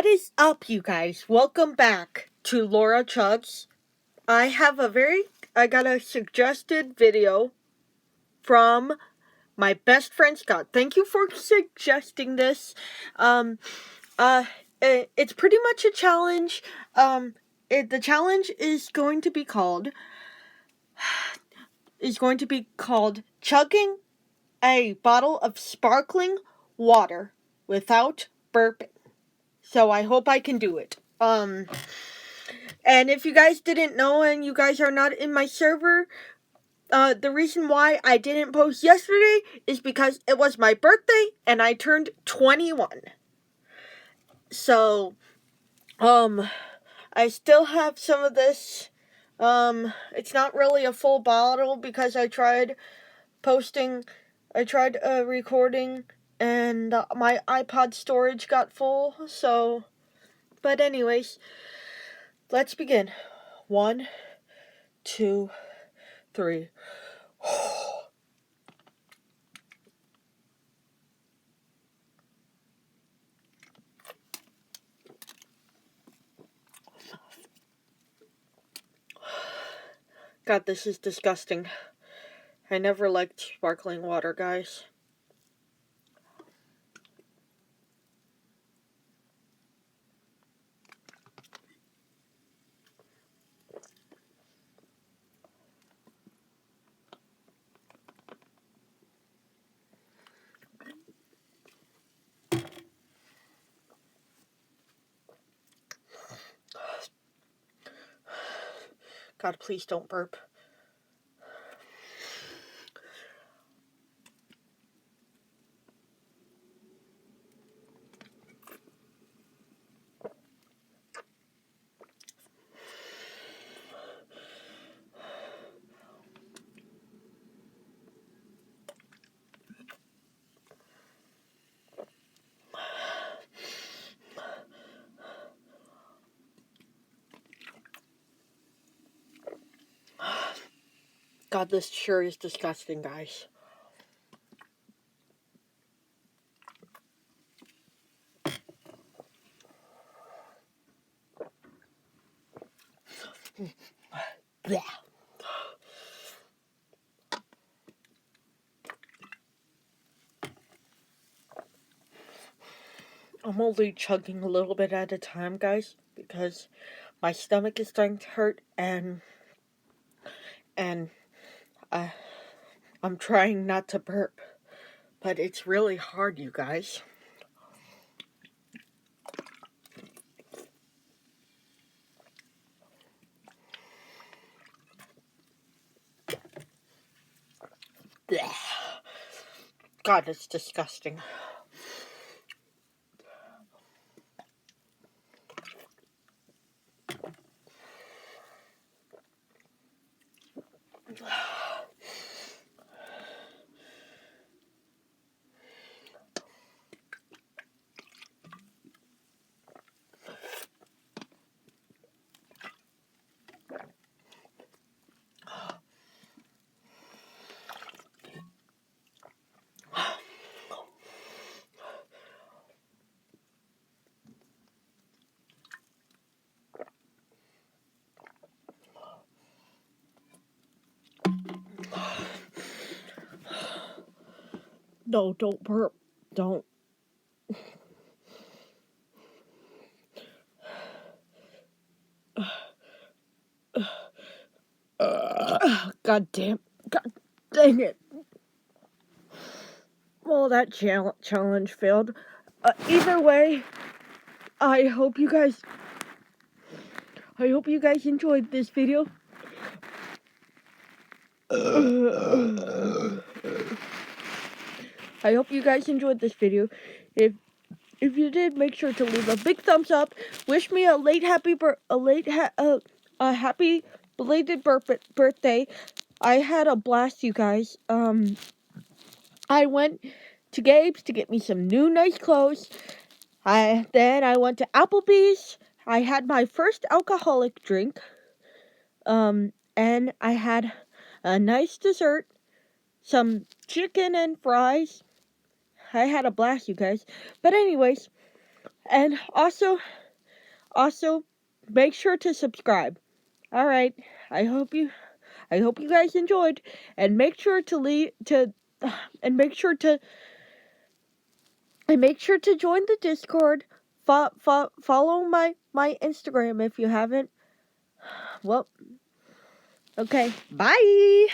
What is up, you guys? Welcome back to Laura Chugs. I got a suggested video from my best friend Scott. Thank you for suggesting this. Um, uh, it's pretty much a challenge. The challenge is going to be called chugging a bottle of sparkling water without burping. So I hope I can do it. And if you guys didn't know and you guys are not in my server, the reason why I didn't post yesterday is because it was my birthday and I turned 21. So, I still have some of this. It's not really a full bottle because I tried recording, and my iPod storage got full, so, but anyways, let's begin. 1, 2, 3. God, this is disgusting. I never liked sparkling water, guys. God, please don't burp. God, this sure is disgusting, guys. Blech. I'm only chugging a little bit at a time, guys, because my stomach is starting to hurt, and I'm trying not to burp, but it's really hard, you guys. Blech. God, it's disgusting. No, don't burp. Don't. God damn. God dang it. Well, that challenge failed. Either way, I hope you guys enjoyed this video. I hope you guys enjoyed this video. If you did, make sure to leave a big thumbs up. Wish me a happy belated birthday. I had a blast, you guys. I went to Gabe's to get me some new nice clothes. Then I went to Applebee's. I had my first alcoholic drink. And I had a nice dessert, some chicken and fries. I had a blast, you guys. But anyways, And also make sure to subscribe. All right. I hope you guys enjoyed, and make sure to join the Discord. Follow my Instagram if you haven't. Well, okay. Bye.